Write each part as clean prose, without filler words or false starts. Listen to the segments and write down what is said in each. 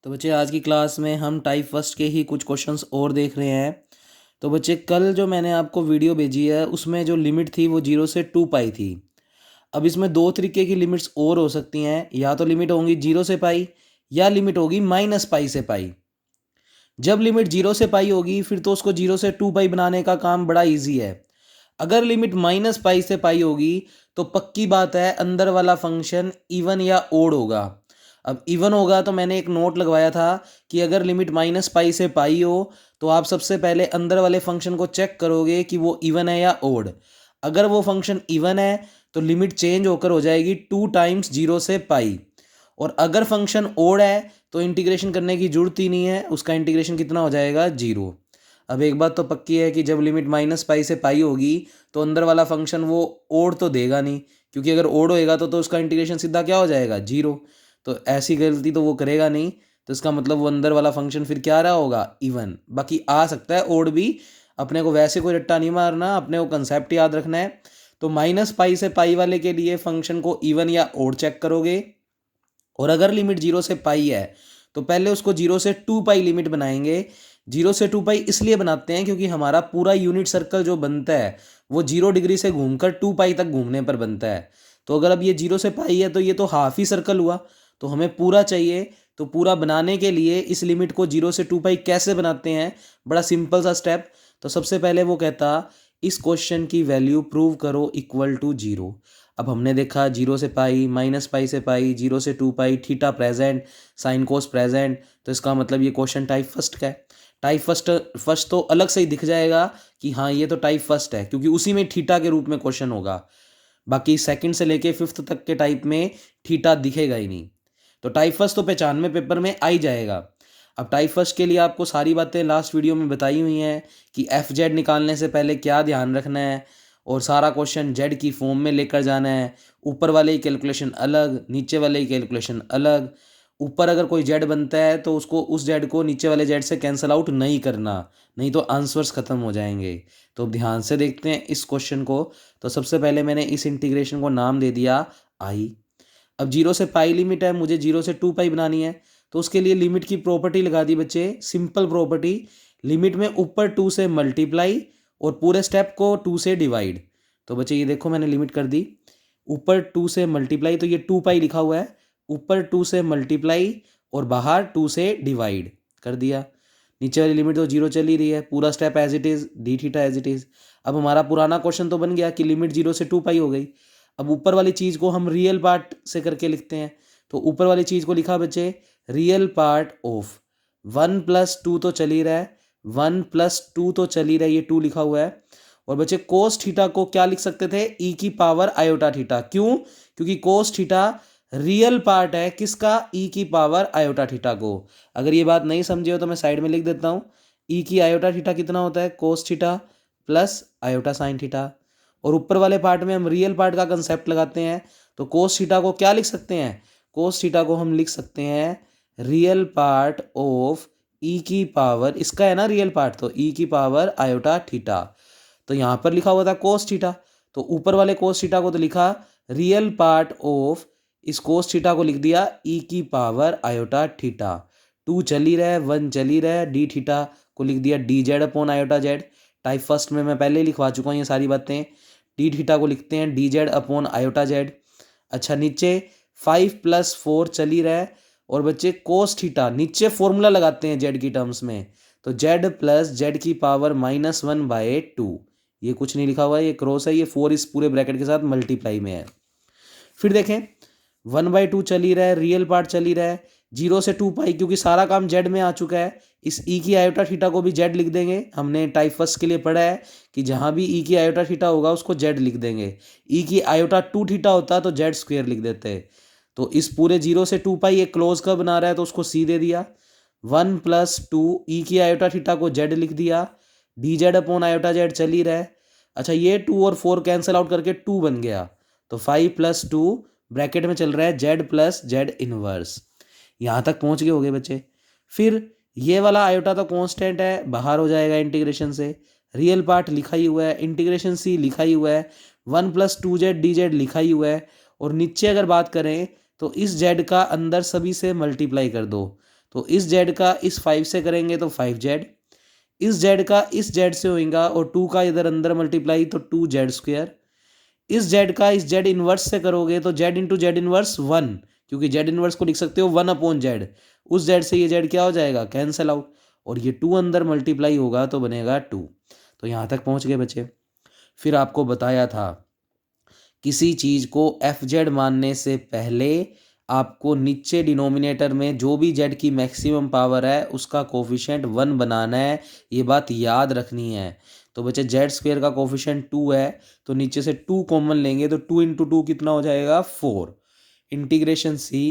तो बच्चे आज की क्लास में हम टाइप फर्स्ट के ही कुछ क्वेश्चंस और देख रहे हैं। तो बच्चे कल जो मैंने आपको वीडियो भेजी है उसमें जो लिमिट थी वो 0 से 2 पाई थी। अब इसमें दो तरीके की लिमिट्स और हो सकती हैं, या तो लिमिट होंगी 0 से पाई या लिमिट होगी -पाई से पाई। जब लिमिट 0 से पाई होगी फिर तो उसको 0 से 2 पाई बनाने का काम बड़ा ईजी है। अगर लिमिट -पाई से पाई होगी तो पक्की बात है अंदर वाला फंक्शन इवन या ओड होगा। अब इवन होगा तो मैंने एक नोट लगवाया था कि अगर लिमिट -पाई से पाई हो तो आप सबसे पहले अंदर वाले फंक्शन को चेक करोगे कि वो इवन है या ओड। अगर वो फंक्शन इवन है तो लिमिट चेंज होकर हो जाएगी 2 टाइम्स 0 से पाई, और अगर फंक्शन ओड है तो इंटीग्रेशन करने की जरूरत ही नहीं है, उसका इंटीग्रेशन कितना हो जाएगा 0। अब एक बात तो पक्की है कि जब लिमिट -पाई से पाई होगी तो अंदर वाला फंक्शन वो ओड तो देगा नहीं, क्योंकि अगर ओड होएगा तो उसका इंटीग्रेशन सीधा क्या हो जाएगा 0। तो ऐसी गलती तो वो करेगा नहीं, तो इसका मतलब वो अंदर वाला फंक्शन फिर क्या रहा होगा इवन। बाकी आ सकता है ओड भी, अपने को वैसे कोई रट्टा नहीं मारना, अपने को कंसेप्ट याद रखना है। तो -पाई से पाई वाले के लिए फंक्शन को इवन या ओड चेक करोगे, और अगर लिमिट 0 से पाई है तो पहले उसको 0 से 2 पाई लिमिट बनाएंगे। 0 से 2 पाई इसलिए बनाते हैं क्योंकि हमारा पूरा यूनिट सर्कल जो बनता है वो 0 डिग्री से घूमकर 2 पाई तक घूमने पर बनता है। तो अगर अब ये 0 से पाई है तो ये तो हाफ ही सर्कल हुआ, तो हमें पूरा चाहिए। तो पूरा बनाने के लिए इस लिमिट को 0 से 2 पाई कैसे बनाते हैं, बड़ा सिंपल सा स्टेप। तो सबसे पहले वो कहता इस क्वेश्चन की वैल्यू प्रूव करो इक्वल टू 0। अब हमने देखा 0 से पाई, -पाई से पाई, 0 से 2 pi, theta present, sine cos present, तो इसका मतलब ये क्वेश्चन टाइप फर्स्ट का है। टाइप फर्स्ट तो अलग से ही दिख जाएगा कि हाँ ये तो टाइप फर्स्ट है, क्योंकि उसी में थीटा के रूप में क्वेश्चन होगा। बाकी सेकंड से लेके फिफ्थ तक के टाइप में थीटा दिखेगा ही नहीं। तो टाइप फर्स्ट तो पहचान में पेपर में आ ही जाएगा। अब टाइप फर्स्ट के लिए आपको सारी बातें लास्ट वीडियो में बताई हुई हैं कि FZ निकालने से पहले क्या ध्यान रखना है, और सारा क्वेश्चन जेड की फॉर्म में लेकर जाना है। ऊपर वाले की कैलकुलेशन अलग, नीचे वाले की कैलकुलेशन अलग। ऊपर अगर कोई जेड बनता है तो उसको उस जेड को नीचे वाले जेड से कैंसिल आउट नहीं करना, नहीं तो आंसर्स ख़त्म हो जाएंगे। तो अब ध्यान से देखते हैं इस क्वेश्चन को। तो सबसे पहले मैंने इस इंटीग्रेशन को नाम दे दिया आई। अब 0 से पाई लिमिट है, मुझे 0 से 2 पाई बनानी है, तो उसके लिए लिमिट की प्रॉपर्टी लगा दी बच्चे, सिंपल प्रॉपर्टी। लिमिट में ऊपर 2 से मल्टीप्लाई और पूरे स्टेप को 2 से डिवाइड। तो बच्चे ये देखो मैंने लिमिट कर दी, ऊपर 2 से मल्टीप्लाई, तो ये 2 पाई लिखा हुआ है, ऊपर 2 से मल्टीप्लाई और बाहर 2 से डिवाइड कर दिया। नीचे वाली लिमिट तो 0 चल ही रही है, पूरा step as it is, d theta as it is. अब हमारा पुराना क्वेश्चन तो बन गया कि लिमिट 0 से 2 पाई हो गई। अब ऊपर वाली चीज़ को हम रियल पार्ट से करके लिखते हैं। तो ऊपर वाली चीज़ को लिखा बच्चे रियल पार्ट ऑफ 1+2 तो चल ही रहा है, 1+2 तो चल ही रहा है, ये 2 लिखा हुआ है। और बच्चे कोस थीटा को क्या लिख सकते थे, ई की पावर आयोटा थीटा। क्यों? क्योंकि कोस थीटा रियल पार्ट है किसका, ई की पावर आयोटा थीटा को। अगर ये बात नहीं समझे हो तो मैं साइड में लिख देता हूँ, ई की आयोटा थीटा कितना होता है, cos theta plus iota sine theta. और ऊपर वाले पार्ट में हम रियल पार्ट का कंसेप्ट लगाते हैं, तो कोस थीटा को क्या लिख सकते हैं, कोस थीटा को हम लिख सकते हैं रियल पार्ट ऑफ ई की पावर, इसका है ना रियल पार्ट, तो ई की पावर आयोटा थीटा। तो यहाँ पर लिखा हुआ था कोस थीटा, तो ऊपर वाले कोस थीटा को तो लिखा रियल पार्ट ऑफ, इस कोस थीटा को लिख दिया ई की पावर आयोटा थीटा। 2 चल ही रहा है, 1 चल ही रहा है, डी थीटा को लिख दिया D z upon iota Z. Type first में मैं पहले ही लिखवा चुका हूँ ये सारी बातें। डी थीटा को लिखते हैं D z upon iota Z. अच्छा नीचे 5+4 चल ही रहा है, और बच्चे कोस थीटा नीचे फॉर्मूला लगाते हैं जेड की टर्म्स में, तो जेड प्लस जेड की पावर -1/2। ये कुछ नहीं लिखा हुआ है, ये क्रॉस है, ये 4 इस पूरे ब्रैकेट के साथ मल्टीप्लाई में है। फिर देखें 1/2 चल ही रहा है, रियल पार्ट चल ही रहा है, 0 से 2 पाई, क्योंकि सारा काम जेड में आ चुका है, इस ई की आयोटा थीटा को भी जेड लिख देंगे। हमने टाइप फर्स्ट के लिए पढ़ा है कि जहाँ भी ई की आयोटा थीटा होगा उसको जेड लिख देंगे। ई की आयोटा 2 थीटा होता तो जेड स्क्वेयर लिख देते। तो इस पूरे 0 से 2 पाई एक क्लोज का बना रहा है, तो उसको सी दे दिया। 1+2 ई की आयोटा थीटा को जेड लिख दिया, D z upon iota z चल ही रहा है। अच्छा ये 2 और 4 कैंसिल आउट करके 2 बन गया, तो 5+2 ब्रैकेट में चल रहा है जेड प्लस जेड इनवर्स। यहाँ तक पहुँच गए होंगे बच्चे। फिर ये वाला आयोटा तो कांस्टेंट है, बाहर हो जाएगा इंटीग्रेशन से। रियल पार्ट लिखा ही हुआ है, इंटीग्रेशन सी लिखा ही हुआ है, 1+2z डी जेड लिखा ही हुआ है। और नीचे अगर बात करें तो इस जेड का अंदर सभी से मल्टीप्लाई कर दो, तो इस जेड का इस 5 से करेंगे तो 5z, इस जेड का इस जेड से होगा और 2 का इधर अंदर मल्टीप्लाई तो 2z², इस जेड का इस जेड इनवर्स से करोगे तो जेड इंटू जेड इनवर्स 1, क्योंकि जेड इनवर्स को लिख सकते हो 1/z, उस जेड से ये जेड क्या हो जाएगा, कैंसल आउट, और ये 2 अंदर मल्टीप्लाई होगा तो बनेगा 2। तो यहाँ तक पहुँच गए बच्चे। फिर आपको बताया था किसी चीज़ को एफ जेड मानने से पहले आपको नीचे डिनोमिनेटर में जो भी जेड की मैक्सिमम पावर है उसका कोफिशिएंट 1 बनाना है, ये बात याद रखनी है। तो बच्चे जेड² का कोफिशिएंट 2 है तो नीचे से 2 कॉमन लेंगे तो 2 इंटू 2 कितना हो जाएगा, 4। इंटीग्रेशन सी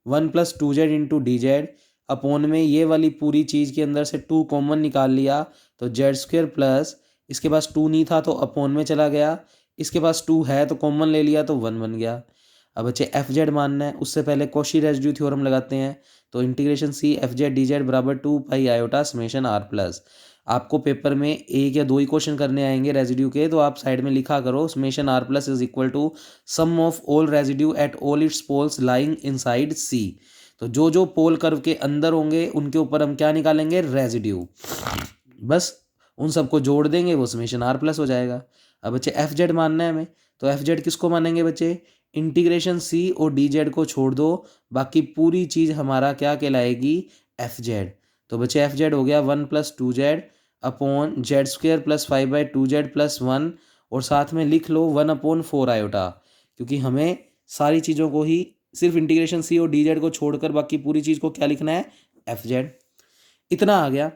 1 + 2z into D z upon में ये वाली पूरी चीज़ के अंदर से 2 कॉमन निकाल लिया तो जेड² प्लस इसके पास 2 नहीं था तो अपॉन में चला गया, इसके पास 2 है तो कॉमन ले लिया तो 1 बन गया। अब बच्चे एफ जेड मानना है, उससे पहले कॉशी रेजिड्यू थ्योरम लगाते हैं। तो integration c f z d z बराबर 2 pi iota summation r plus. आपको पेपर में एक या दो ही क्वेश्चन करने आएंगे रेजिड्यू के, तो आप साइड में लिखा करो summation r plus is equal to sum of all residue at all its poles lying inside c. तो जो जो पोल कर्व के अंदर होंगे उनके ऊपर हम क्या निकालेंगे, रेजिड्यू, बस उन सबको जोड़ देंगे वो समेशन आर प्लस हो जाएगा। अब बच्चे एफ जेड मानना है हमें, तो एफ जेड किसको मानेंगे बच्चे, इंटीग्रेशन सी और डी जेड को छोड़ दो, बाकी पूरी चीज़ हमारा क्या कहलाएगी, एफ जेड। तो बच्चे एफ जेड हो गया 1 + 2z अपॉन z² + 5/2z + 1, और साथ में लिख लो 1/4 आयोटा, क्योंकि हमें सारी चीज़ों को ही सिर्फ इंटीग्रेशन सी और डी जेड को छोड़कर बाकी पूरी चीज़ को क्या लिखना है, एफ जेड। इतना आ गया।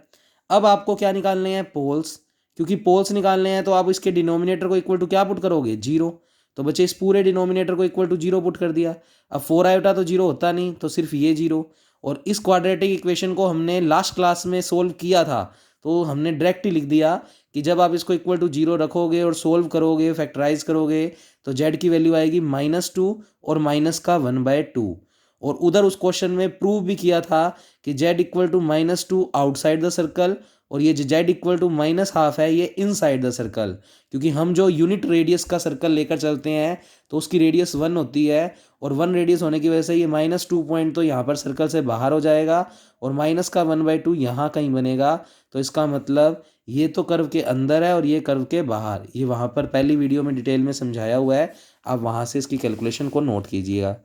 अब आपको क्या निकालने हैं, पोल्स, क्योंकि पोल्स निकालने हैं तो आप इसके डिनोमिनेटर को इक्वल टू क्या पुट करोगे, 0। तो बच्चे इस पूरे डिनोमिनेटर को इक्वल टू 0 पुट कर दिया। अब 4 आयोटा तो 0 होता नहीं तो सिर्फ ये 0, और इस क्वाड्रेटिक इक्वेशन को हमने लास्ट क्लास में सोल्व किया था तो हमने डायरेक्ट ही लिख दिया कि जब आप इसको इक्वल टू 0 रखोगे और सोल्व करोगे, फैक्टराइज करोगे, तो जेड की वैल्यू आएगी -2 और माइनस का 1/2। और उधर उस क्वेश्चन में प्रूव भी किया था कि z equal to -2 outside the circle, और ये z इक्वल टू -1/2 है ये इनसाइड द सर्कल, क्योंकि हम जो यूनिट रेडियस का सर्कल लेकर चलते हैं तो उसकी रेडियस 1 होती है, और 1 रेडियस होने की वजह से ये -2 पॉइंट तो यहाँ पर सर्कल से बाहर हो जाएगा और माइनस का 1/2 यहाँ कहीं बनेगा। तो इसका मतलब ये तो कर्व के अंदर है और ये कर्व के बाहर, ये वहाँ पर पहली वीडियो में डिटेल में समझाया हुआ है, आप वहाँ से इसकी कैलकुलेशन को नोट कीजिएगा।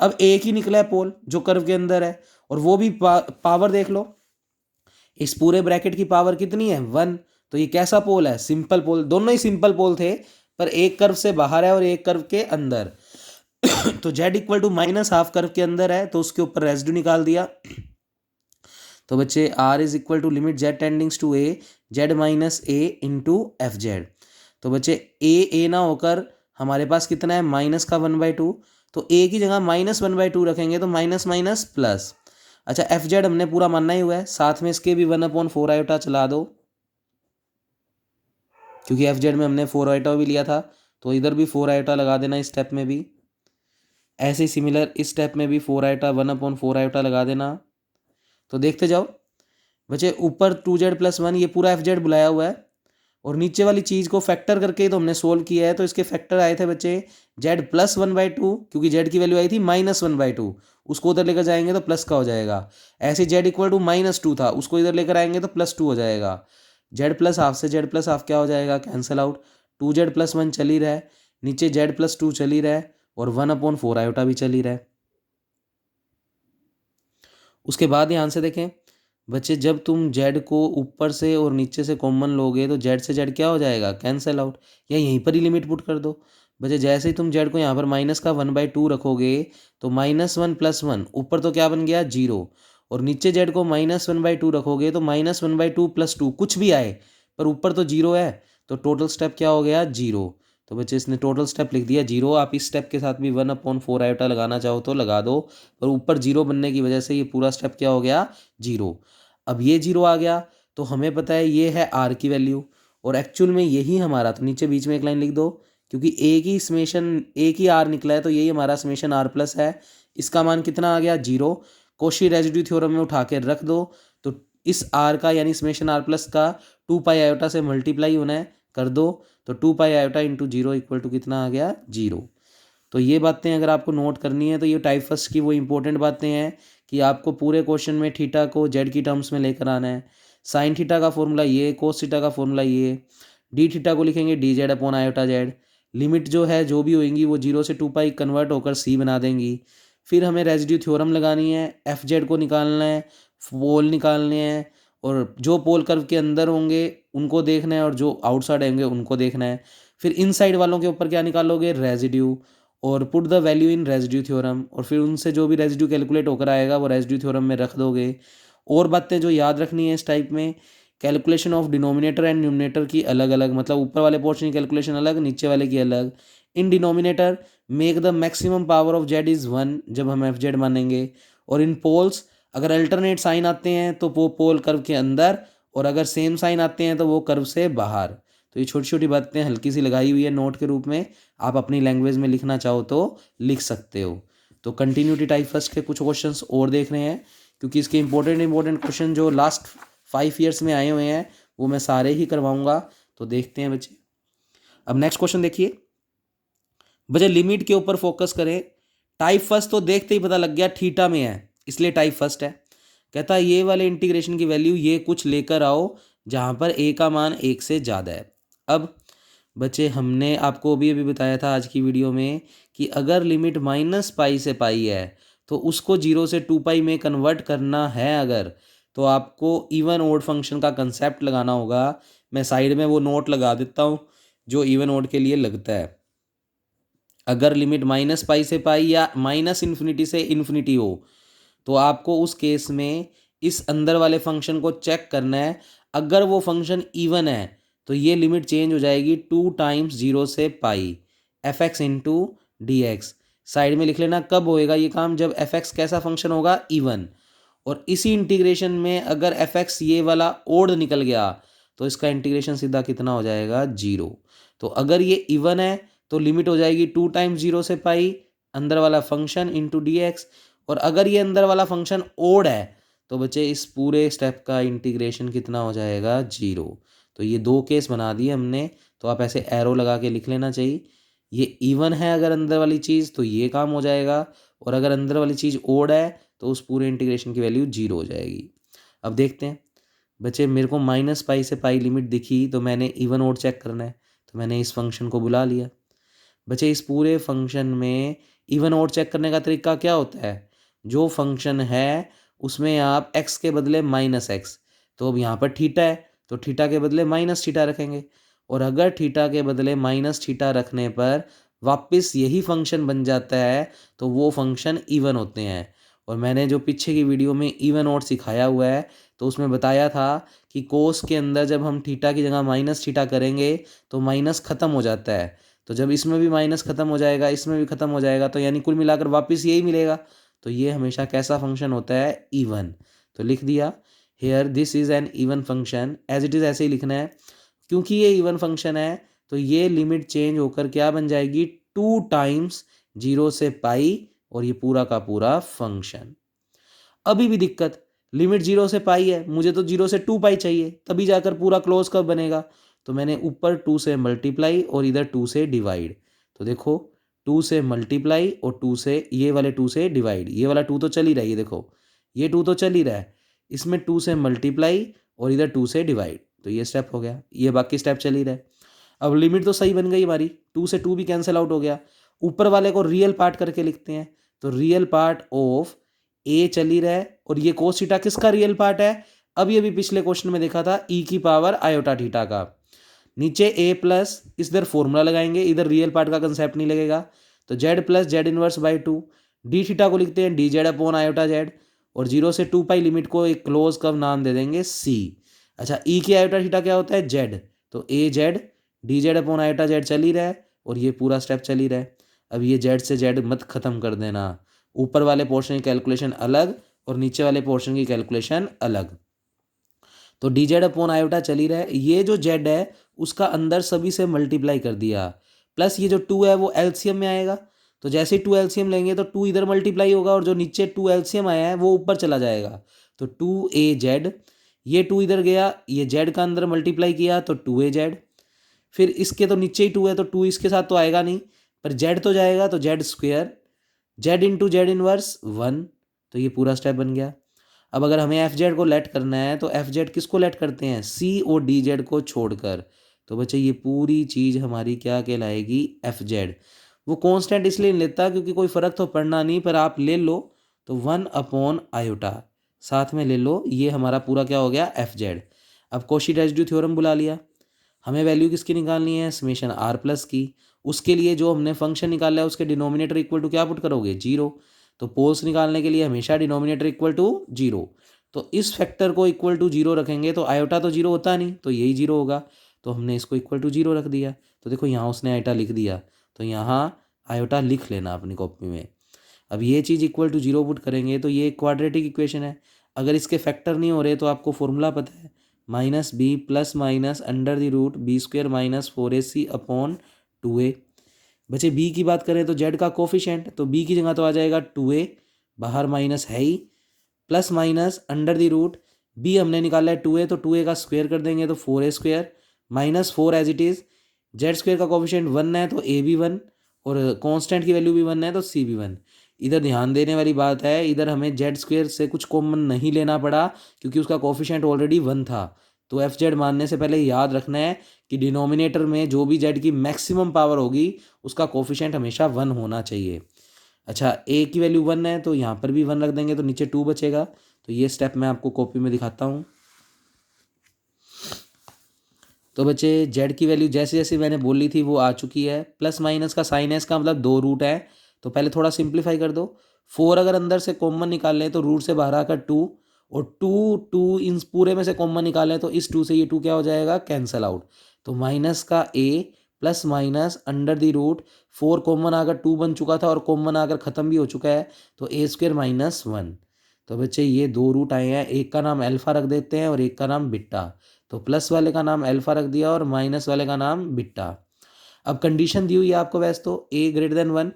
अब एक ही निकला है पोल जो कर्व के अंदर है, और वो भी पावर देख लो, इस पूरे ब्रैकेट की पावर कितनी है, 1। तो ये कैसा पोल है, सिंपल पोल, दोनों ही सिंपल पोल थे, पर एक कर्व से बाहर है और एक कर्व के अंदर। तो z इक्वल टू -1/2 कर्व के अंदर है तो उसके ऊपर रेजिड्यू निकाल दिया। तो बच्चे r is equal to limit z tends to a z minus a into f z. तो बच्चे a ना होकर हमारे पास कितना है, माइनस का 1/2, तो a की जगह -1/2 रखेंगे तो माइनस माइनस प्लस। अच्छा एफ जेड हमने पूरा मानना ही हुआ है, साथ में इसके भी 1/4 आयोटा चला दो, क्योंकि एफ जेड में हमने 4 आयोटा भी लिया था, तो इधर भी 4 आयोटा लगा देना इस स्टेप में भी। ऐसे ही सिमिलर इस स्टेप में भी 4 आयोटा 1/4 आयोटा लगा देना। तो देखते जाओ बच्चे, ऊपर 2z + 1 ये पूरा एफ जेड बुलाया हुआ है, और नीचे वाली चीज़ को फैक्टर करके तो हमने सोल्व किया है। तो इसके फैक्टर आए थे बच्चे z + 1/2, क्योंकि z की वैल्यू आई थी -1/2, उसको उधर लेकर जाएंगे तो प्लस का हो जाएगा। ऐसे z इक्वल टू -2 था, उसको इधर लेकर आएंगे तो +2 हो जाएगा। z + हाफ से z + हाफ क्या हो जाएगा, कैंसिल आउट। 2z + 1 चल ही रहा है, नीचे z + 2 चल ही रहा है, और 1/4 आयोटा भी चल ही रहा है। उसके बाद ध्यान से देखें बच्चे, जब तुम z को ऊपर से और नीचे से कॉमन लोगे तो z से z क्या हो जाएगा, कैंसिल आउट, या यहीं पर ही लिमिट पुट कर दो। बच्चे जैसे ही तुम z को यहाँ पर माइनस का 1/2 रखोगे तो -1 + 1 ऊपर तो क्या बन गया, 0, और नीचे z को -1/2 रखोगे तो -1/2 + 2 कुछ भी आए पर ऊपर तो 0 है, तो टोटल स्टेप क्या हो गया, 0। तो बच्चे इसने टोटल स्टेप लिख दिया 0। आप इस स्टेप के साथ भी 1/4 आयोटा लगाना चाहो तो लगा दो, पर ऊपर 0 बनने की वजह से ये पूरा स्टेप क्या हो गया, 0। अब ये 0 आ गया तो हमें पता है ये है r की वैल्यू, और एक्चुअल में यही हमारा, तो नीचे बीच में एक लाइन लिख दो, क्योंकि एक ही समेशन एक ही r निकला है तो यही हमारा समेशन r प्लस है। इसका मान कितना आ गया, 0। कॉशी रेजिड्यू थ्योरम में उठा के रख दो, तो इस r का यानी समेशन r प्लस का 2 पाई आयोटा से मल्टीप्लाई होना है, कर दो, तो 2 pi iota into 0 equal to कितना आ गया, 0। तो ये बातें अगर आपको नोट करनी है तो ये टाइप फर्स्ट की वो इंपॉर्टेंट बातें हैं कि आपको पूरे क्वेश्चन में थीटा को जेड की टर्म्स में लेकर आना है। साइन थीटा का फॉर्मूला ये, कोस थीटा का फॉर्मूला ये, डी थीटा को लिखेंगे D z upon iota Z. Limit जो है जो भी होंगी वो 0 से 2 पाई कन्वर्ट होकर सी बना देंगी। फिर हमें रेजिड्यू थ्योरम लगानी है, एफ जेड को निकालना है, पोल निकालने हैं, और जो पोल कर्व के अंदर होंगे उनको देखना है और जो आउटसाइड होंगे उनको देखना है। फिर इनसाइड वालों के ऊपर क्या निकालोगे, रेजिड्यू, और put the value in residue theorem, और फिर उनसे जो भी रेजिड्यू कैलकुलेट होकर आएगा वो रेजिड्यू थ्योरम में रख दोगे। और बातें जो याद रखनी है इस टाइप में, calculation of denominator and numerator की अलग अलग, मतलब ऊपर वाले पोर्शन की कैलकुलेशन अलग, नीचे वाले की अलग। In denominator make the maximum power of Z is 1 जब हम एफ जेड मानेंगे। और इन पोल्स अगर अल्टरनेट साइन आते हैं तो वो पोल कर्व के अंदर, और अगर सेम साइन आते हैं तो वो कर्व से बाहर। तो ये छोटी छोटी बातें हल्की सी लगाई हुई है नोट के रूप में, आप अपनी लैंग्वेज में लिखना चाहो तो लिख सकते हो। तो कंटिन्यूटी टाइप फर्स्ट के कुछ क्वेश्चंस और देख रहे हैं, क्योंकि इसके इंपॉर्टेंट क्वेश्चन जो लास्ट 5 ईयर्स में आए हुए हैं वो मैं सारे ही करवाऊंगा। तो देखते हैं बच्चे। अब नेक्स्ट क्वेश्चन देखिए बच्चे, लिमिट के ऊपर फोकस करें। टाइप फर्स्ट तो देखते ही पता लग गया थीटा में है, इसलिए टाइप फर्स्ट है। कहता है ये वाले इंटीग्रेशन की वैल्यू ये कुछ लेकर आओ जहां पर ए का मान 1 से ज़्यादा है। अब बच्चे हमने आपको अभी बताया था आज की वीडियो में कि अगर लिमिट -पाई से पाई है तो उसको 0 से 2 पाई में कन्वर्ट करना है अगर, तो आपको इवन ओड फंक्शन का कंसेप्ट लगाना होगा। मैं साइड में वो नोट लगा देता हूँ जो इवन ओड के लिए लगता है। अगर लिमिट -पाई से पाई या -इन्फिनिटी से इन्फिनिटी हो तो आपको उस केस में इस अंदर वाले फंक्शन को चेक करना है। अगर वो फंक्शन इवन है तो ये लिमिट चेंज हो जाएगी 2 टाइम्स 0 से pi f x into d x. Side में लिख लेना कब होएगा ये काम, जब एफ एक्स कैसा फंक्शन होगा, इवन। और इसी इंटीग्रेशन में अगर एफ एक्स ये वाला ओड निकल गया तो इसका इंटीग्रेशन सीधा कितना हो जाएगा, 0। तो अगर ये इवन है तो लिमिट हो जाएगी 2 टाइम्स 0 से पाई अंदर वाला फंक्शन इंटू डी एक्स। और अगर ये अंदर वाला फंक्शन ओड है तो बच्चे इस पूरे स्टेप का इंटीग्रेशन कितना हो जाएगा, 0। तो ये 2 केस बना दिए हमने, तो आप ऐसे एरो लगा के लिख लेना चाहिए। ये इवन है अगर अंदर वाली चीज़ तो ये काम हो जाएगा, और अगर अंदर वाली चीज़ ओड है तो उस पूरे इंटीग्रेशन की वैल्यू 0 हो जाएगी। अब देखते हैं बच्चे, मेरे को -पाई से पाई लिमिट दिखी तो मैंने इवन ओड चेक करना है, तो मैंने इस फंक्शन को बुला लिया। बच्चे इस पूरे फंक्शन में इवन ओड चेक करने का तरीका क्या होता है, जो फंक्शन है उसमें आप x के बदले -x, तो अब यहाँ पर थीटा है तो थीटा के बदले -थीटा रखेंगे। और अगर थीटा के बदले -थीटा रखने पर वापस यही फंक्शन बन जाता है तो वो फंक्शन इवन होते हैं। और मैंने जो पीछे की वीडियो में इवन ओड सिखाया हुआ है तो उसमें बताया था कि कोस के अंदर जब हम थीटा की जगह -थीटा करेंगे तो माइनस ख़त्म हो जाता है। तो जब इसमें भी माइनस ख़त्म हो जाएगा, इसमें भी ख़त्म हो जाएगा, तो यानी कुल मिलाकर वापस यही मिलेगा। तो ये हमेशा कैसा फंक्शन होता है, इवन। तो लिख दिया here this is an even function, as it is ऐसे ही लिखना है। क्योंकि ये इवन फंक्शन है तो ये लिमिट चेंज होकर क्या बन जाएगी, 2 टाइम्स 0 से पाई, और ये पूरा का पूरा फंक्शन। अभी भी दिक्कत, लिमिट 0 से पाई है, मुझे तो 0 से 2 पाई चाहिए, तभी जाकर पूरा क्लोज कब बनेगा। तो मैंने ऊपर 2 से मल्टीप्लाई और इधर 2 से डिवाइड। तो देखो 2 से मल्टीप्लाई और 2 से, ये वाले 2 से डिवाइड, ये वाला 2 तो चल ही रहा है, ये देखो ये 2 तो चल ही रहा है, इसमें 2 से मल्टीप्लाई और इधर 2 से डिवाइड, तो ये स्टेप हो गया, ये बाकी स्टेप चल ही रहा है। अब लिमिट तो सही बन गई हमारी, 2 से 2 भी कैंसिल आउट हो गया। ऊपर वाले को रियल पार्ट करके लिखते हैं, तो रियल पार्ट ऑफ ए चल ही रहा है, और ये कोस थीटा किसका रियल पार्ट है, अभी अभी पिछले क्वेश्चन में देखा था ई की पावर आयोटा थीटा का। नीचे ए प्लस, इधर फॉर्मूला लगाएंगे, इधर रियल पार्ट का कंसेप्ट नहीं लगेगा, तो Z plus z inverse by 2, d theta को लिखते हैं D z upon iota Z, और 0 से 2 पाई लिमिट को एक क्लोज कर्व नाम दे देंगे सी। अच्छा, ई की आयोटा थीटा क्या होता है, जेड, तो a z d z upon iota z चल ही रहा है, और ये पूरा स्टेप चल ही रहा है। अब ये जेड से जेड मत खत्म कर देना, ऊपर वाले पोर्शन की कैलकुलेशन अलग और नीचे वाले पोर्शन की कैलकुलेशन अलग। तो डी जेड अपॉन आयोटा चल ही रहा है, ये जो जेड है उसका अंदर सभी से मल्टीप्लाई कर दिया, प्लस ये जो 2 है वो एलसीएम में आएगा, तो जैसे 2 एलसीएम लेंगे तो 2 इधर मल्टीप्लाई होगा, और जो नीचे 2 एलसीएम आया है वो ऊपर चला जाएगा, तो 2a जेड, ये 2 इधर गया, ये जेड का अंदर मल्टीप्लाई किया तो 2a जेड, फिर इसके तो नीचे ही 2 है तो 2 इसके साथ तो आएगा नहीं, पर जेड तो जाएगा, तो Z square, Z into Z inverse 1, तो ये पूरा स्टेप बन गया। अब अगर हमें एफ जेड को लेट करना है तो एफ जेड किसको लेट करते हैं, सी और डी जेड को छोड़कर। तो बच्चे ये पूरी चीज़ हमारी क्या कहलाएगी, एफ जेड। वो कांस्टेंट इसलिए नहीं लेता क्योंकि कोई फ़र्क तो पड़ना नहीं, पर आप ले लो तो 1/आयोटा साथ में ले लो, ये हमारा पूरा क्या हो गया, एफ जेड। अब कॉशी रेसिड्यू थ्योरम बुला लिया। हमें वैल्यू किसकी निकालनी है, समेशन आर प्लस की। उसके लिए जो हमने फंक्शन निकाला है उसके डिनोमिनेटर इक्वल टू क्या पुट करोगे, 0। तो पोल्स निकालने के लिए हमेशा डिनोमिनेटर इक्वल टू 0। तो इस फैक्टर को इक्वल टू 0 रखेंगे तो आयोटा तो 0 होता नहीं, तो यही 0 होगा। तो हमने इसको इक्वल टू 0 रख दिया। तो देखो यहाँ उसने आयोटा लिख दिया, तो यहाँ आयोटा लिख लेना अपनी कॉपी में। अब ये चीज़ इक्वल टू 0 पुट करेंगे तो ये क्वाड्रेटिक इक्वेशन है। अगर इसके फैक्टर नहीं हो रहे तो आपको फॉर्मूला पता है, -b plus minus under the root b² - 4ac/2a। बच्चे b की बात करें तो z का कोफिशेंट, तो b की जगह तो आ जाएगा 2a, बाहर माइनस है ही, plus minus under the root b हमने निकाला है 2a, तो 2a का स्क्वायर कर देंगे तो 4a² -4 as it is. z² का कोफिशेंट 1 है तो a भी 1, और कांस्टेंट की वैल्यू भी 1 है तो c भी 1। इधर ध्यान देने वाली बात है, इधर हमें z² से कुछ कॉमन नहीं लेना पड़ा क्योंकि उसका कोफिशेंट ऑलरेडी 1 था। तो एफ जेड मानने से पहले याद रखना है कि डिनोमिनेटर में जो भी z की मैक्सिमम पावर होगी उसका कोफिशेंट हमेशा 1 होना चाहिए। अच्छा, a की वैल्यू 1 है तो यहाँ पर भी 1 रख देंगे तो नीचे 2 बचेगा। तो ये स्टेप मैं आपको कॉपी में दिखाता हूँ। तो बच्चे z की वैल्यू जैसे जैसे मैंने बोली थी वो आ चुकी है। प्लस माइनस का साइन एस का मतलब 2 रूट है, तो पहले थोड़ा सिंप्लीफाई कर दो। 4 अगर अंदर से कॉमन निकाल लें तो रूट से बाहर आकर 2, और 2 इन पूरे में से कॉमन निकालें तो इस 2 से ये 2 क्या हो जाएगा, कैंसल आउट। तो माइनस का a plus minus under the root 4 common आकर 2 बन चुका था और कॉमन आकर ख़त्म भी हो चुका है, तो a² - 1। तो बच्चे ये 2 रूट आए हैं, एक का नाम अल्फा रख देते हैं और एक का नाम बिट्टा। तो प्लस वाले का नाम अल्फा रख दिया और माइनस वाले का नाम बिट्टा। अब कंडीशन दी हुई है आपको वैसे तो a>1,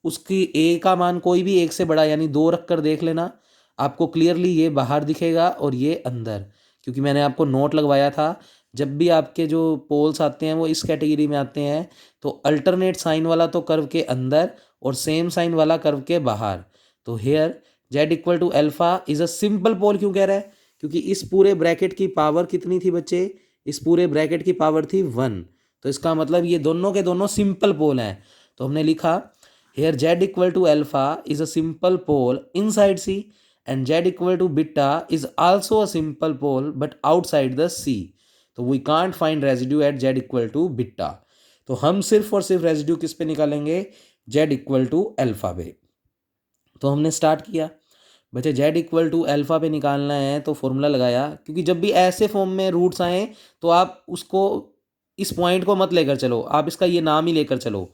उसकी a का मान कोई भी एक से बड़ा यानी 2 रख कर देख लेना, आपको क्लियरली ये बाहर दिखेगा और ये अंदर, क्योंकि मैंने आपको नोट लगवाया था जब भी आपके जो पोल्स आते हैं वो इस कैटेगरी में आते हैं तो अल्टरनेट साइन वाला तो कर्व के अंदर और सेम साइन वाला कर्व के बाहर। तो here z = alpha is a simple pole क्यों कह रहा है, क्योंकि इस पूरे ब्रैकेट की पावर कितनी थी बच्चे, इस पूरे ब्रैकेट की पावर थी 1। तो इसका मतलब ये दोनों के दोनों सिंपल पोल हैं। तो हमने लिखा here z = alpha is a simple pole inside C and z = beta is also a simple pole but outside the C. तो we can't find residue at z = beta. तो हम सिर्फ और सिर्फ रेजिड्यू किस पे निकालेंगे, z = अल्फा पे। तो हमने स्टार्ट किया बच्चे, z = अल्फा पे निकालना है तो फॉर्मूला लगाया, क्योंकि जब भी ऐसे फॉर्म में रूट्स आए तो आप उसको इस पॉइंट को मत लेकर चलो, आप इसका ये नाम ही लेकर चलो।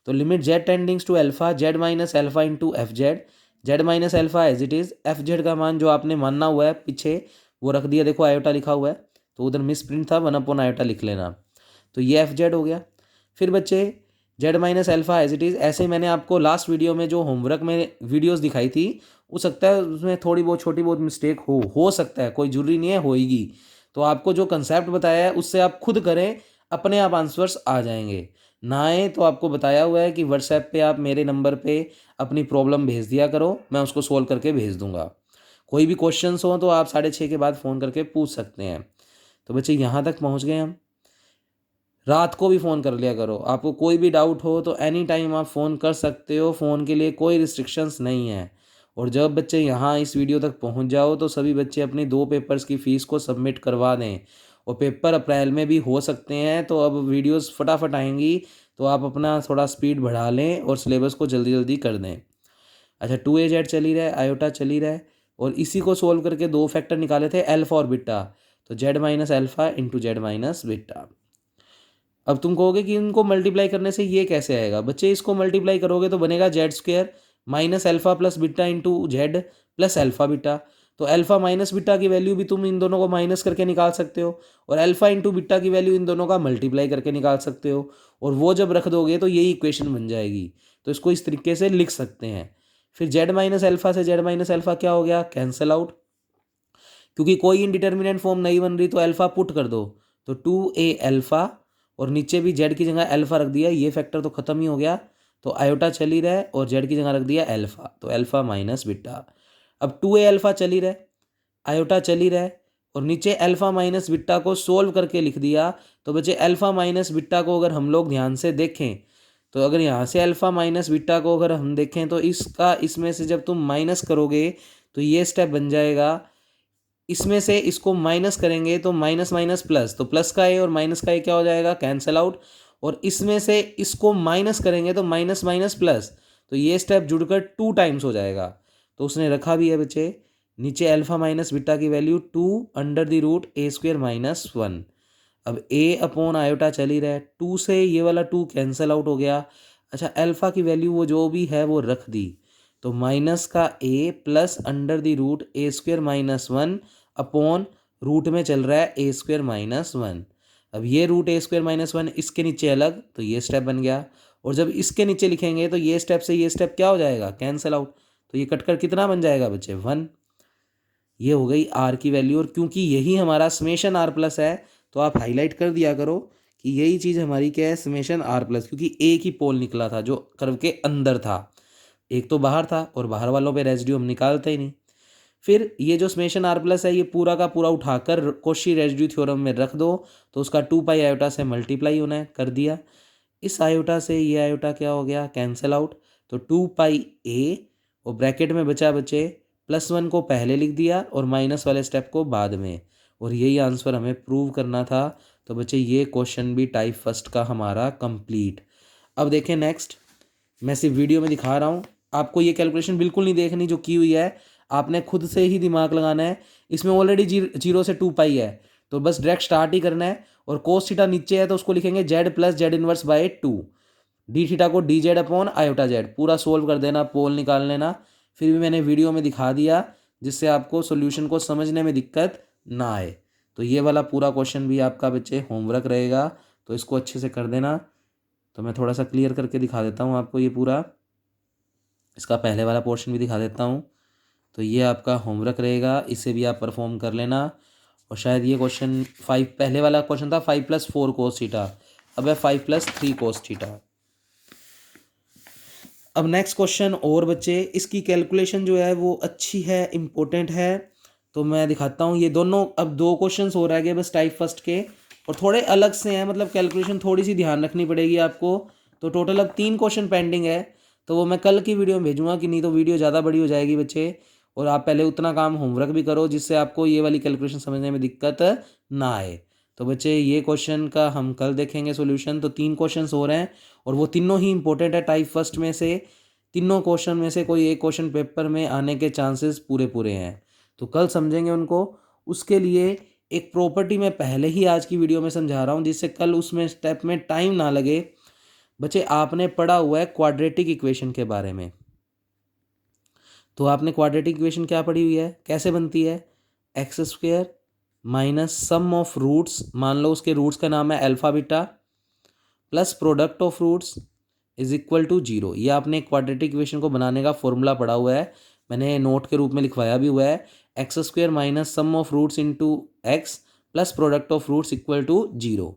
तो limit z tends to alpha z - alpha into f z, z - alpha as it is, f z का मान जो आपने मानना हुआ है पीछे वो रख दिया, देखो आयोटा लिखा हुआ है तो उधर मिस प्रिंट था, 1/आयोटा लिख लेना। तो ये एफ जेड हो गया। फिर बच्चे z - alpha as it is, ऐसे ही मैंने आपको लास्ट वीडियो में जो होमवर्क में वीडियोस दिखाई थी हो सकता है उसमें थोड़ी बहुत छोटी बहुत मिस्टेक हो सकता है, कोई जरूरी नहीं है होएगी। तो आपको जो कंसेप्ट बताया है उससे आप खुद करें, अपने आप आंसर्स आ जाएंगे। ना आए तो आपको बताया हुआ है कि व्हाट्सएप पे आप मेरे नंबर पे अपनी प्रॉब्लम भेज दिया करो, मैं उसको सोल्व करके भेज दूंगा। कोई भी क्वेश्चंस हो तो आप 6:30 के बाद फ़ोन करके पूछ सकते हैं। तो बच्चे यहाँ तक पहुँच गए हम। रात को भी फ़ोन कर लिया करो, आपको कोई भी डाउट हो तो एनी टाइम आप फ़ोन कर सकते हो, फ़ोन के लिए कोई रिस्ट्रिक्शंस नहीं है। और जब बच्चे यहाँ इस वीडियो तक पहुँच जाओ तो सभी बच्चे अपनी 2 पेपर्स की फ़ीस को सबमिट करवा दें, और पेपर अप्रैल में भी हो सकते हैं। तो अब वीडियोस फटाफट आएंगी तो आप अपना थोड़ा स्पीड बढ़ा लें और सिलेबस को जल्दी जल्दी कर दें। अच्छा, 2az चल ही रहा है, आयोटा चल ही रहा है, और इसी को सोल्व करके 2 फैक्टर निकाले थे अल्फा और बीटा। तो z - alpha into z - beta. अब तुम कहोगे कि इनको मल्टीप्लाई करने से ये कैसे आएगा, बच्चे इसको मल्टीप्लाई करोगे तो बनेगा z² - alpha plus beta into Z plus alpha beta. तो अल्फा माइनस बीटा की वैल्यू भी तुम इन दोनों को माइनस करके निकाल सकते हो, और अल्फा इंटू बीटा की वैल्यू इन दोनों का मल्टीप्लाई करके निकाल सकते हो, और वो जब रख दोगे तो यही इक्वेशन बन जाएगी। तो इसको इस तरीके से लिख सकते हैं। फिर z - अल्फा से z - अल्फा क्या हो गया, कैंसल आउट, क्योंकि कोई इंडिटर्मिनेंट फॉर्म नहीं बन रही तो अल्फा पुट कर दो, तो 2a अल्फा, और नीचे भी z की जगह अल्फा रख दिया, ये फैक्टर तो खत्म ही हो गया। तो आयोटा चल ही रहा है और z की जगह रख दिया अल्फा, तो अल्फा माइनस बीटा। अब 2a अल्फ़ा चल ही रहा है, आयोटा चल ही रहा है, और नीचे अल्फ़ा माइनस बीटा को सोल्व करके लिख दिया। तो बच्चे अल्फ़ा माइनस बीटा को अगर हम लोग ध्यान से देखें, तो अगर यहाँ से अल्फ़ा माइनस बीटा को अगर हम देखें तो इसका इसमें से जब तुम माइनस करोगे तो ये स्टेप बन जाएगा, इसमें से इसको माइनस करेंगे तो माइनस माइनस प्लस, तो प्लस का ए और माइनस का ए क्या हो जाएगा, कैंसिल आउट। और इसमें से इसको माइनस करेंगे तो माइनस माइनस प्लस, तो ये स्टेप जुड़कर 2 टाइम्स हो जाएगा। तो उसने रखा भी है बच्चे, नीचे अल्फ़ा माइनस बीटा की value 2 under the root a square minus 1। अब ए अपॉन आयोटा चल ही रहा है, 2 से ये वाला 2 कैंसिल आउट हो गया। अच्छा, अल्फ़ा की वैल्यू वो जो भी है वो रख दी, तो माइनस का a plus under the root a square minus 1 upon root में चल रहा है ए स्क्वायर माइनस 1। अब ये रूट ए स्क्वायर माइनस 1 इसके नीचे अलग, तो ये स्टेप बन गया। और जब इसके नीचे लिखेंगे तो ये स्टेप से ये स्टेप क्या हो जाएगा, कैंसिल आउट। तो ये कटकर कितना बन जाएगा बच्चे, 1। ये हो गई आर की वैल्यू। और क्योंकि यही हमारा समेशन आर प्लस है तो आप हाईलाइट कर दिया करो कि यही चीज़ हमारी क्या है, समेशन आर प्लस, क्योंकि एक ही पोल निकला था जो कर्व के अंदर था, एक तो बाहर था और बाहर वालों पे रेजिड्यू हम निकालते ही नहीं। फिर ये जो समेशन आर प्लस है ये पूरा का पूरा उठाकर कोशी रेजिड्यू थ्योरम में रख दो, तो उसका 2 पाई आयोटा से मल्टीप्लाई होना है, कर दिया। इस आयोटा से ये आयोटा क्या हो गया, कैंसिल आउट। तो 2 पाई ए और ब्रैकेट में बचा बचे +1 को पहले लिख दिया और माइनस वाले स्टेप को बाद में, और यही आंसर हमें प्रूव करना था। तो बच्चे ये क्वेश्चन भी टाइप फर्स्ट का हमारा कंप्लीट। अब देखें नेक्स्ट, मैं सिर्फ वीडियो में दिखा रहा हूँ, आपको ये कैलकुलेशन बिल्कुल नहीं देखनी जो की हुई है, आपने खुद से ही दिमाग लगाना है। इसमें ऑलरेडी 0 से 2 पाई है, तो बस डायरेक्ट स्टार्ट ही करना है। और कोस थीटा नीचे है तो उसको लिखेंगे z plus z inverse by 2, d theta को d z upon iota z, पूरा सोल्व कर देना, पोल निकाल लेना। फिर भी मैंने वीडियो में दिखा दिया जिससे आपको सोल्यूशन को समझने में दिक्कत ना आए। तो ये वाला पूरा क्वेश्चन भी आपका बच्चे होमवर्क रहेगा, तो इसको अच्छे से कर देना। तो मैं थोड़ा सा क्लियर करके दिखा देता हूँ आपको ये पूरा, इसका पहले वाला पोर्शन भी दिखा देता हूँ। तो ये आपका होमवर्क रहेगा, इसे भी आप परफॉर्म कर लेना। और शायद ये क्वेश्चन 5, पहले वाला क्वेश्चन था 5 + 4 कोस थीटा, अब है 5 + 3 कोस थीटा। अब नेक्स्ट क्वेश्चन, और बच्चे इसकी कैलकुलेशन जो है वो अच्छी है, इम्पोर्टेंट है, तो मैं दिखाता हूँ। ये दोनों अब 2 क्वेश्चंस हो रह गए बस टाइप फर्स्ट के, और थोड़े अलग से हैं, मतलब कैलकुलेशन थोड़ी सी ध्यान रखनी पड़ेगी आपको। तो टोटल अब 3 क्वेश्चन पेंडिंग है, तो वो मैं कल की वीडियो में भेजूँगा, कि नहीं तो वीडियो ज़्यादा बड़ी हो जाएगी बच्चे। और आप पहले उतना काम होमवर्क भी करो जिससे आपको ये वाली कैलकुलेशन समझने में दिक्कत ना आए। तो बच्चे ये क्वेश्चन का हम कल देखेंगे सॉल्यूशन। तो 3 क्वेश्चंस हो रहे हैं और वो तीनों ही इंपॉर्टेंट है टाइप फर्स्ट में से। तीनों क्वेश्चन में से कोई एक क्वेश्चन पेपर में आने के चांसेस पूरे पूरे हैं, तो कल समझेंगे उनको। उसके लिए एक प्रॉपर्टी मैं पहले ही आज की वीडियो में समझा रहा हूँ जिससे कल उसमें स्टेप में टाइम ना लगे। बच्चे आपने पढ़ा हुआ है क्वाड्रेटिक इक्वेशन के बारे में, तो आपने क्वाड्रेटिक इक्वेशन क्या पढ़ी हुई है, कैसे बनती है, x² minus sum of roots, मान लो उसके रूट्स का नाम है alpha beta, plus product of roots is equal to 0। ये आपने क्वाड्रेटिक इक्वेशन को बनाने का फॉर्मूला पढ़ा हुआ है, मैंने नोट के रूप में लिखवाया भी हुआ है। x² minus sum of roots into x plus product of roots equal to 0।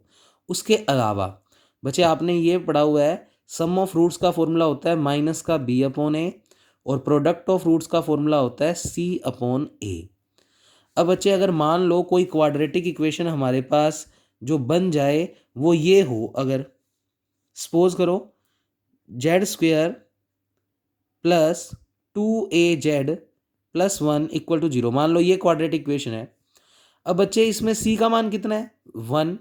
उसके अलावा बच्चे आपने ये पढ़ा हुआ है, सम ऑफ रूट्स का फॉर्मूला होता है माइनस का b अपॉन ए, और प्रोडक्ट ऑफ रूट्स का फॉर्मूला होता है c अपॉन ए। अब बच्चे अगर मान लो कोई क्वाड्रेटिक इक्वेशन हमारे पास जो बन जाए वो ये हो, अगर सपोज करो z² plus 2az plus 1 equal to 0, मान लो ये क्वाड्रेटिक इक्वेशन है। अब बच्चे इसमें c का मान कितना है, 1,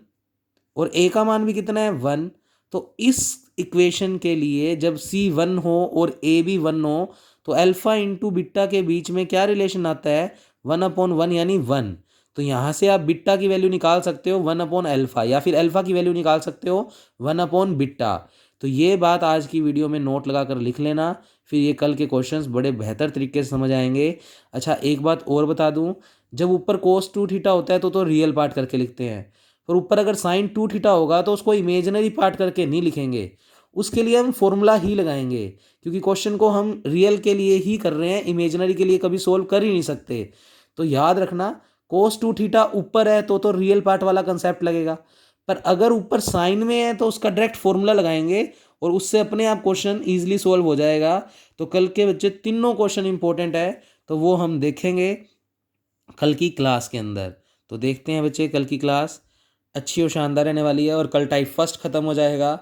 और a का मान भी कितना है, 1। तो इस इक्वेशन के लिए जब c 1 हो और a भी 1 हो तो अल्फा इंटू बीटा के बीच में क्या रिलेशन आता है, 1/1 यानी 1। तो यहाँ से आप बीटा की वैल्यू निकाल सकते हो 1/अल्फा, या फिर अल्फा की वैल्यू निकाल सकते हो 1/बीटा। तो ये बात आज की वीडियो में नोट लगा कर लिख लेना, फिर ये कल के क्वेश्चंस बड़े बेहतर तरीके से समझ आएंगे। अच्छा, एक बात और बता दूं, जब ऊपर cos 2 थीटा होता है तो रियल पार्ट करके लिखते हैं, पर ऊपर अगर sin 2 थीटा होगा तो उसको इमेजिनरी पार्ट करके नहीं लिखेंगे, उसके लिए हम फॉर्मूला ही लगाएंगे, क्योंकि क्वेश्चन को हम रियल के लिए ही कर रहे हैं, इमेजिनरी के लिए कभी सोल्व कर ही नहीं सकते। तो याद रखना, cos 2 थीटा ऊपर है तो रियल पार्ट वाला कंसेप्ट लगेगा, पर अगर ऊपर साइन में है तो उसका डायरेक्ट फॉर्मूला लगाएंगे और उससे अपने आप क्वेश्चन ईजिली सोल्व हो जाएगा। तो कल के बच्चे तीनों क्वेश्चन इंपॉर्टेंट है, तो वो हम देखेंगे कल की क्लास के अंदर। तो देखते हैं बच्चे, कल की क्लास अच्छी और शानदार रहने वाली है और कल टाइप फर्स्ट ख़त्म हो जाएगा।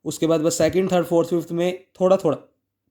उसके बाद बस सेकंड, थर्ड, फोर्थ, फिफ्थ में थोड़ा थोड़ा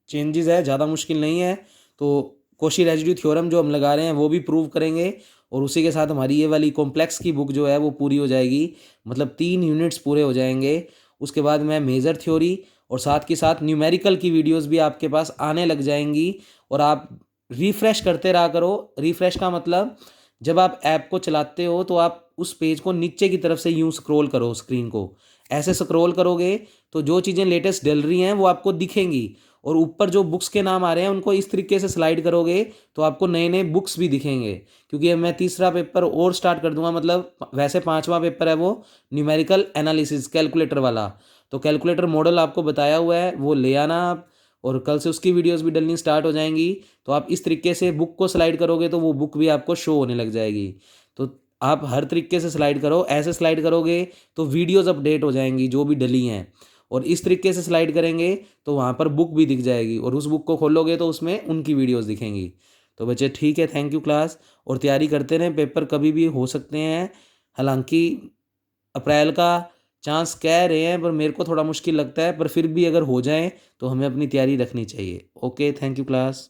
चेंजेस है, ज़्यादा मुश्किल नहीं है। तो कोशी रेजिड्यू थ्योरम जो हम लगा रहे हैं वो भी प्रूव करेंगे और उसी के साथ हमारी ये वाली कॉम्प्लेक्स की बुक जो है वो पूरी हो जाएगी, मतलब 3 यूनिट्स पूरे हो जाएंगे। उसके बाद मैं मेजर थ्योरी और साथ के साथ न्यूमेरिकल की वीडियोस भी आपके पास आने लग जाएंगी। और आप रिफ़्रेश करते रहा करो। रिफ़्रेश का मतलब, जब आप ऐप को चलाते हो तो आप उस पेज को नीचे की तरफ से यूँ स्क्रॉल करो, स्क्रीन को ऐसे स्क्रॉल करोगे तो जो चीज़ें लेटेस्ट डल रही हैं वो आपको दिखेंगी। और ऊपर जो बुक्स के नाम आ रहे हैं उनको इस तरीके से स्लाइड करोगे तो आपको नए नए बुक्स भी दिखेंगे। क्योंकि अब मैं तीसरा पेपर और स्टार्ट कर दूंगा, मतलब वैसे पांचवा पेपर है वो न्यूमेरिकल एनालिसिस कैलकुलेटर वाला। तो कैलकुलेटर मॉडल आपको बताया हुआ है, वो ले आना आप। और कल से उसकी वीडियोस भी डलनी स्टार्ट हो जाएंगी। तो आप इस तरीके से बुक को स्लाइड करोगे तो वो बुक भी आपको शो होने लग जाएगी। तो आप हर तरीके से स्लाइड करो, ऐसे स्लाइड करोगे तो वीडियोस अपडेट हो जाएंगी जो भी डली हैं। और इस तरीके से स्लाइड करेंगे तो वहाँ पर बुक भी दिख जाएगी और उस बुक को खोलोगे तो उसमें उनकी वीडियोस दिखेंगी। तो बच्चे ठीक है, थैंक यू क्लास। और तैयारी करते रहें, पेपर कभी भी हो सकते हैं। हालांकि अप्रैल का चांस कह रहे हैं पर मेरे को थोड़ा मुश्किल लगता है, पर फिर भी अगर हो जाए तो हमें अपनी तैयारी रखनी चाहिए। Okay, thank you class.